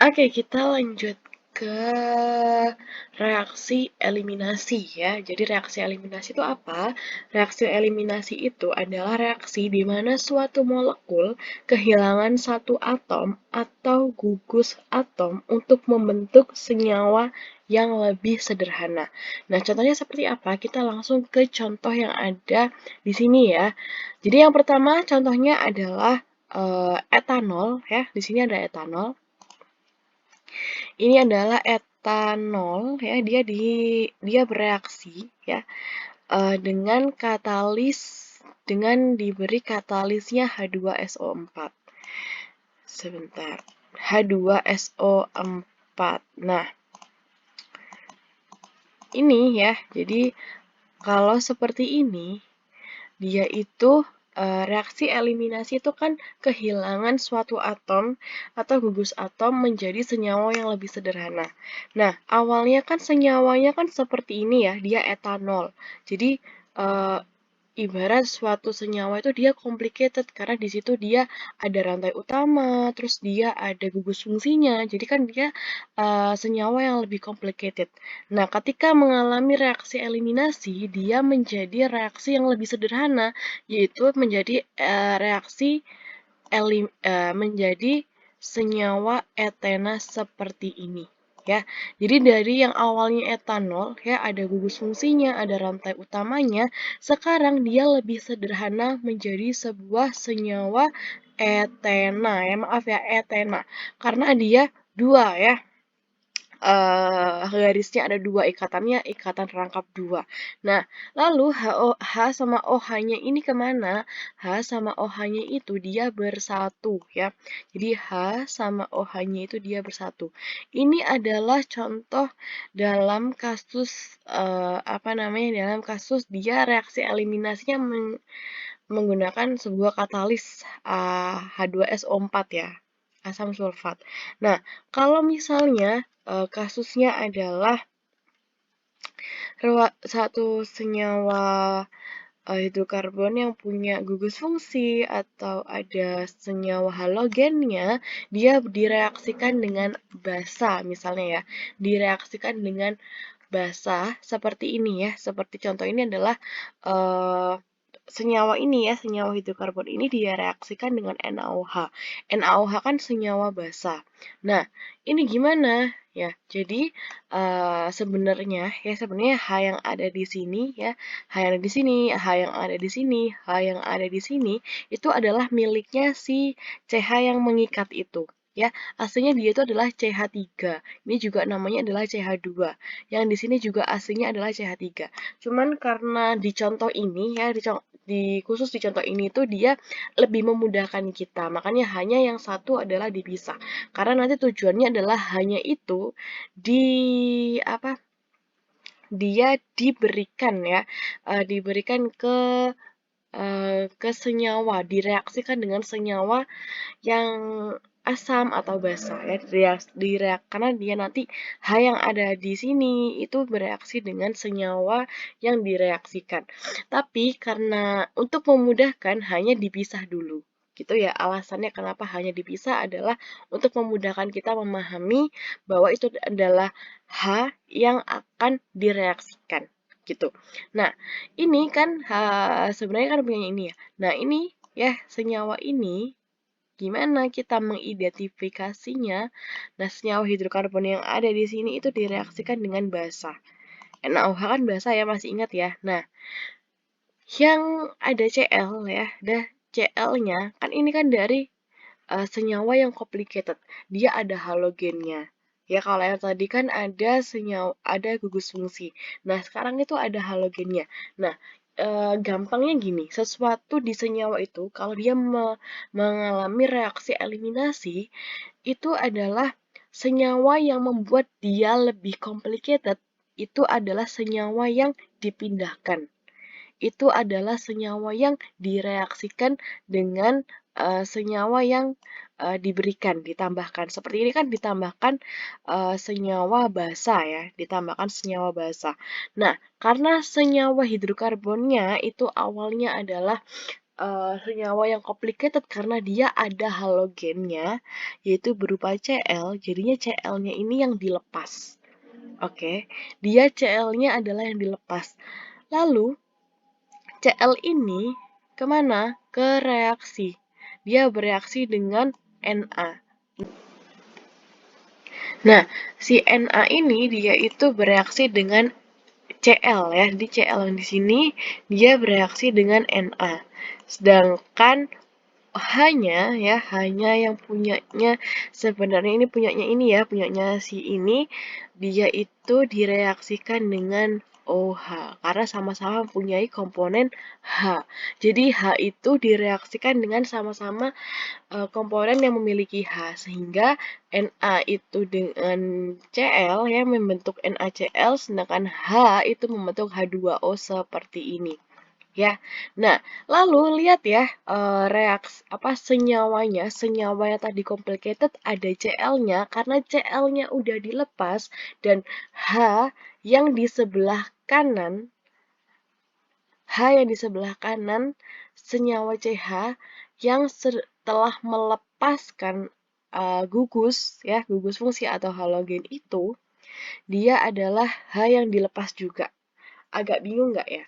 Oke, kita lanjut ke reaksi eliminasi ya. Jadi reaksi eliminasi itu apa? Reaksi eliminasi itu adalah reaksi di mana suatu molekul kehilangan satu atom atau gugus atom untuk membentuk senyawa yang lebih sederhana. Nah, contohnya seperti apa? Kita langsung ke contoh yang ada di sini ya. Jadi yang pertama contohnya adalah etanol ya. Di sini ada etanol. Ini adalah etanol ya, dia bereaksi ya dengan dengan diberi katalisnya H2SO4. Sebentar. H2SO4. Nah, ini ya. Jadi kalau seperti ini dia itu reaksi eliminasi itu kan kehilangan suatu atom atau gugus atom menjadi senyawa yang lebih sederhana. Nah, awalnya kan senyawanya kan seperti ini ya, dia etanol. Jadi eh, ibarat suatu senyawa itu dia complicated karena di situ dia ada rantai utama, terus dia ada gugus fungsinya. Jadi kan dia senyawa yang lebih complicated. Nah, ketika mengalami reaksi eliminasi, dia menjadi reaksi yang lebih sederhana, yaitu menjadi menjadi senyawa etena seperti ini. Ya, jadi dari yang awalnya etanol, ya ada gugus fungsinya, ada rantai utamanya, sekarang dia lebih sederhana menjadi sebuah senyawa etena. Ya, maaf ya, etena. Karena dia dua ya, garisnya ada dua ikatannya, ikatan rangkap dua. Nah, lalu H sama OH-nya ini kemana? H sama OH-nya itu dia bersatu ya. Jadi H sama OH-nya itu dia bersatu. Ini adalah contoh dalam kasus dalam kasus dia reaksi eliminasinya menggunakan sebuah katalis H2SO4 ya, asam sulfat. Nah, kalau misalnya kasusnya adalah satu senyawa hidrokarbon yang punya gugus fungsi atau ada senyawa halogennya, dia direaksikan dengan basa misalnya ya, direaksikan dengan basa seperti ini ya, seperti contoh ini adalah senyawa ini ya, senyawa hidrokarbon ini dia reaksikan dengan NaOH. NaOH kan senyawa basa. Nah, ini gimana? Ya, jadi sebenarnya H yang ada di sini ya, H yang ada di sini, H yang ada di sini, H yang ada di sini itu adalah miliknya si CH yang mengikat itu. Ya, aslinya dia itu adalah CH3. Ini juga namanya adalah CH2. Yang di sini juga aslinya adalah CH3. Cuman karena di contoh ini ya, khusus di contoh ini tuh dia lebih memudahkan kita. Makanya hanya yang satu adalah dipisah. Karena nanti tujuannya adalah hanya itu di apa? Dia diberikan ya, diberikan ke senyawa, direaksikan dengan senyawa yang asam atau basa ya karena dia nanti H yang ada di sini itu bereaksi dengan senyawa yang direaksikan. Tapi karena untuk memudahkan hanya dipisah dulu. Gitu ya, alasannya kenapa hanya dipisah adalah untuk memudahkan kita memahami bahwa itu adalah H yang akan direaksikan gitu. Nah, ini kan sebenarnya kan punya ini ya. Nah, ini ya senyawa ini gimana kita mengidentifikasinya? Nah, senyawa hidrokarbon yang ada di sini itu direaksikan dengan basa. NaOH kan basa ya, masih ingat ya? Nah, yang ada Cl ya, ada Cl-nya, kan ini kan dari senyawa yang complicated. Dia ada halogennya. Ya, kalau yang tadi kan ada ada gugus fungsi. Nah, sekarang itu ada halogennya. Nah, gampangnya gini, sesuatu di senyawa itu kalau dia mengalami reaksi eliminasi, itu adalah senyawa yang membuat dia lebih complicated, itu adalah senyawa yang dipindahkan. Itu adalah senyawa yang direaksikan dengan senyawa yang diberikan, ditambahkan. Seperti ini kan ditambahkan senyawa basa ya, ditambahkan senyawa basa. Nah, karena senyawa hidrokarbonnya itu awalnya adalah senyawa yang complicated karena dia ada halogennya, yaitu berupa Cl, jadinya Cl-nya ini yang dilepas. Oke, dia Cl-nya adalah yang dilepas. Lalu, Cl ini kemana? Ke reaksi. Dia bereaksi dengan Na. Nah, si Na ini dia itu bereaksi dengan Cl ya. Di Cl yang di sini dia bereaksi dengan Na. Sedangkan hanya yang punyanya sebenarnya ini punyanya ini ya, punyanya si ini dia itu direaksikan dengan OH karena sama-sama mempunyai komponen H. Jadi H itu direaksikan dengan sama-sama komponen yang memiliki H sehingga Na itu dengan Cl ya membentuk NaCl sedangkan H itu membentuk H2O seperti ini. Ya, nah lalu lihat ya senyawanya, senyawa yang tadi complicated ada Cl-nya karena Cl-nya udah dilepas dan H yang di sebelah kanan, senyawa CH yang setelah melepaskan gugus fungsi atau halogen itu, dia adalah H yang dilepas juga. Agak bingung nggak ya?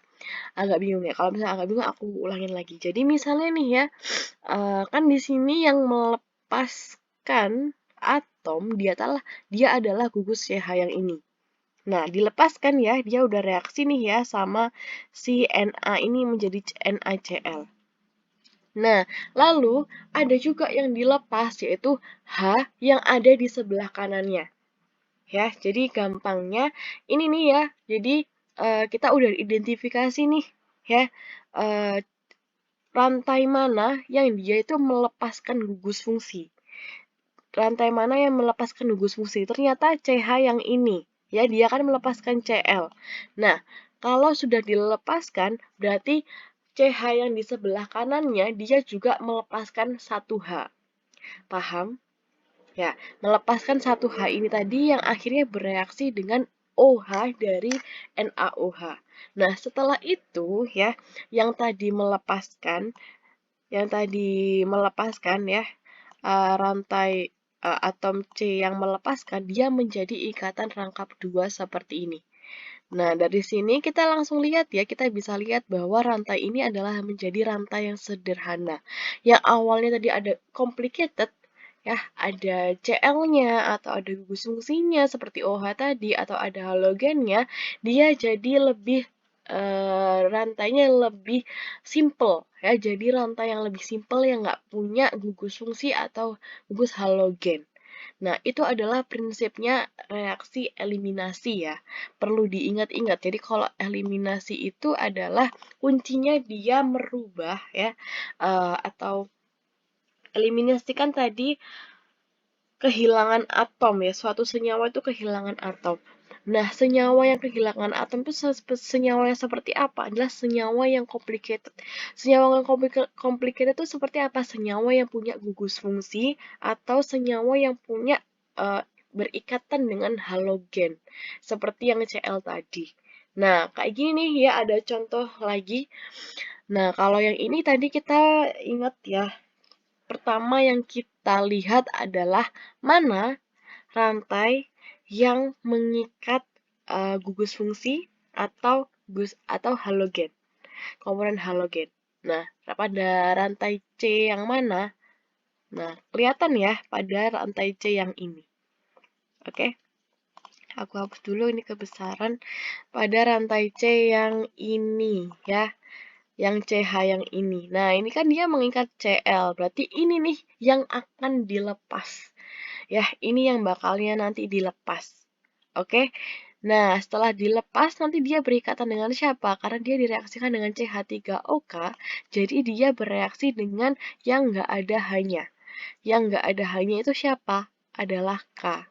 Agak bingung ya. Kalau misalnya agak bingung, aku ulangin lagi. Jadi misalnya nih ya, kan di sini yang melepaskan atom dia adalah gugus CH yang ini. Nah, dilepaskan ya, dia udah reaksi nih ya sama si Na ini menjadi NaCl. Nah, lalu ada juga yang dilepas yaitu H yang ada di sebelah kanannya. Ya, jadi gampangnya ini nih ya. Jadi kita udah identifikasi nih ya rantai mana yang dia itu melepaskan gugus fungsi. Rantai mana yang melepaskan gugus fungsi? Ternyata CH yang ini. Ya, dia kan melepaskan Cl. Nah, kalau sudah dilepaskan, berarti CH yang di sebelah kanannya dia juga melepaskan 1H. Paham? Ya, melepaskan 1H ini tadi yang akhirnya bereaksi dengan OH dari NaOH. Nah, setelah itu ya, yang tadi melepaskan ya rantai atom C yang melepaskan dia menjadi ikatan rangkap 2 seperti ini. Nah, dari sini kita langsung lihat ya, kita bisa lihat bahwa rantai ini adalah menjadi rantai yang sederhana. Yang awalnya tadi ada complicated, ya, ada Cl-nya atau ada gugus fungsinya seperti OH tadi atau ada halogennya, dia jadi lebih rantainya lebih simple ya, jadi rantai yang lebih simple yang nggak punya gugus fungsi atau gugus halogen. Nah, itu adalah prinsipnya reaksi eliminasi ya. Perlu diingat-ingat. Jadi kalau eliminasi itu adalah kuncinya dia merubah ya atau eliminasi kan tadi kehilangan atom ya. Suatu senyawa itu kehilangan atom. Nah, senyawa yang kehilangan atom itu senyawa yang seperti apa? Adalah senyawa yang complicated. Senyawa yang complicated itu seperti apa? Senyawa yang punya gugus fungsi atau senyawa yang punya berikatan dengan halogen. Seperti yang Cl tadi. Nah, kayak gini nih ya, ada contoh lagi. Nah, kalau yang ini tadi kita ingat ya, pertama yang kita lihat adalah mana rantai yang mengikat gugus fungsi atau halogen, komponen halogen. Nah, pada rantai C yang mana? Nah, kelihatan ya pada rantai C yang ini. Oke. Aku hapus dulu ini kebesaran pada rantai C yang ini ya. Yang CH yang ini. Nah, ini kan dia mengikat Cl. Berarti ini nih yang akan dilepas. Ya, ini yang bakalnya nanti dilepas. Oke. Nah, setelah dilepas nanti dia berikatan dengan siapa? Karena dia direaksikan dengan CH3OK, jadi dia bereaksi dengan yang nggak ada H-nya. Yang nggak ada H-nya itu siapa? Adalah K.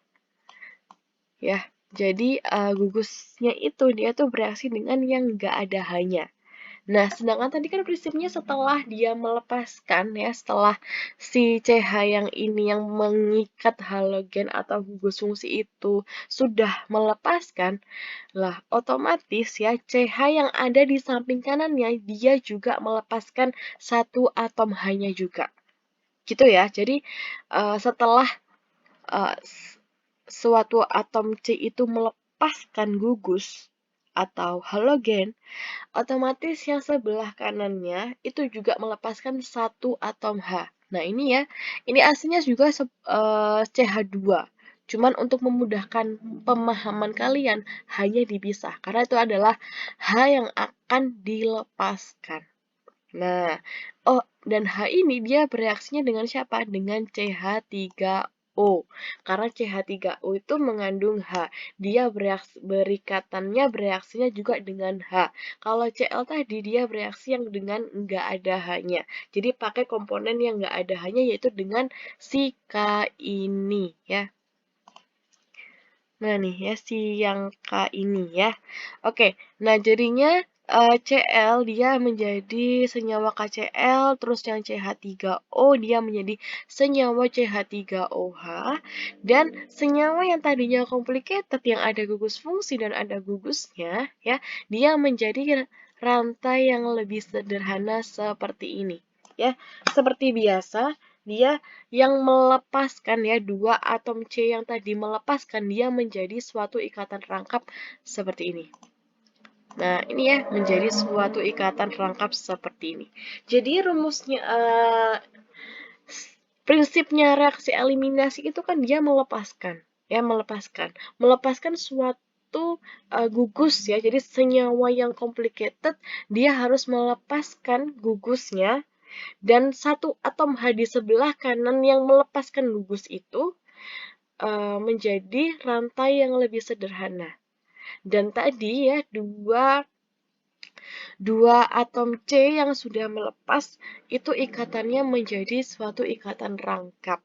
Ya, jadi gugusnya itu dia tuh bereaksi dengan yang nggak ada H-nya. Nah, sedangkan tadi kan prinsipnya setelah dia melepaskan ya, setelah si CH yang ini yang mengikat halogen atau gugus fungsi itu sudah melepaskan, lah otomatis ya CH yang ada di samping kanannya dia juga melepaskan satu atom H-nya juga. Gitu ya. Jadi setelah eh, suatu atom C itu melepaskan gugus atau halogen, otomatis yang sebelah kanannya itu juga melepaskan satu atom H. Nah, ini ya, ini aslinya juga CH2. Cuman untuk memudahkan pemahaman kalian, hanya dipisah. Karena itu adalah H yang akan dilepaskan. Nah, oh, dan H ini dia bereaksinya dengan siapa? Dengan CH3O. Karena CH3O itu mengandung H. Dia berikatannya bereaksinya juga dengan H. Kalau Cl tadi dia bereaksi yang dengan nggak ada H-nya. Jadi pakai komponen yang nggak ada H-nya yaitu dengan si K ini ya. Nah nih ya si yang K ini ya. Oke, nah jadinya Cl dia menjadi senyawa KCl, terus yang CH3O dia menjadi senyawa CH3OH, dan senyawa yang tadinya complicated yang ada gugus fungsi dan ada gugusnya ya, dia menjadi rantai yang lebih sederhana seperti ini. Ya, seperti biasa dia yang melepaskan ya dua atom C yang tadi melepaskan dia menjadi suatu ikatan rangkap seperti ini. Nah, ini ya menjadi suatu ikatan rangkap seperti ini. Jadi rumusnya prinsipnya reaksi eliminasi itu kan dia melepaskan ya melepaskan suatu gugus ya. Jadi senyawa yang complicated dia harus melepaskan gugusnya dan satu atom H di sebelah kanan yang melepaskan gugus itu menjadi rantai yang lebih sederhana. Dan tadi ya dua atom C yang sudah melepas itu ikatannya menjadi suatu ikatan rangkap.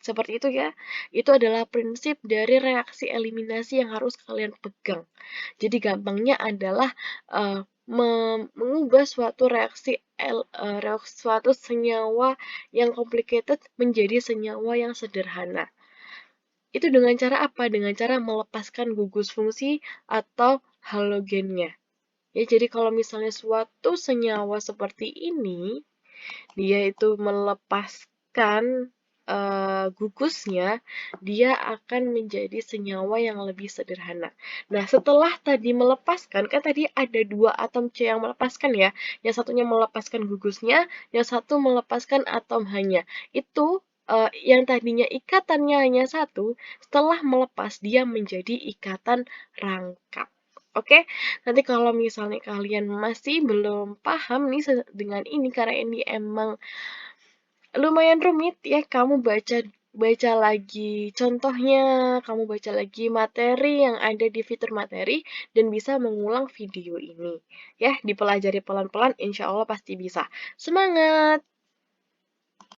Seperti itu ya. Itu adalah prinsip dari reaksi eliminasi yang harus kalian pegang. Jadi gampangnya adalah mengubah suatu suatu senyawa yang complicated menjadi senyawa yang sederhana. Itu dengan cara apa? Dengan cara melepaskan gugus fungsi atau halogennya. Ya, jadi kalau misalnya suatu senyawa seperti ini, dia itu melepaskan gugusnya, dia akan menjadi senyawa yang lebih sederhana. Nah, setelah tadi melepaskan, kan tadi ada dua atom C yang melepaskan ya. Yang satunya melepaskan gugusnya, yang satu melepaskan atom H-nya. Itu yang tadinya ikatannya hanya satu, setelah melepas dia menjadi ikatan rangkap. Oke, nanti kalau misalnya kalian masih belum paham nih dengan ini karena ini emang lumayan rumit ya, kamu baca lagi contohnya, kamu baca lagi materi yang ada di fitur materi dan bisa mengulang video ini. Ya, dipelajari pelan-pelan, insya Allah pasti bisa. Semangat!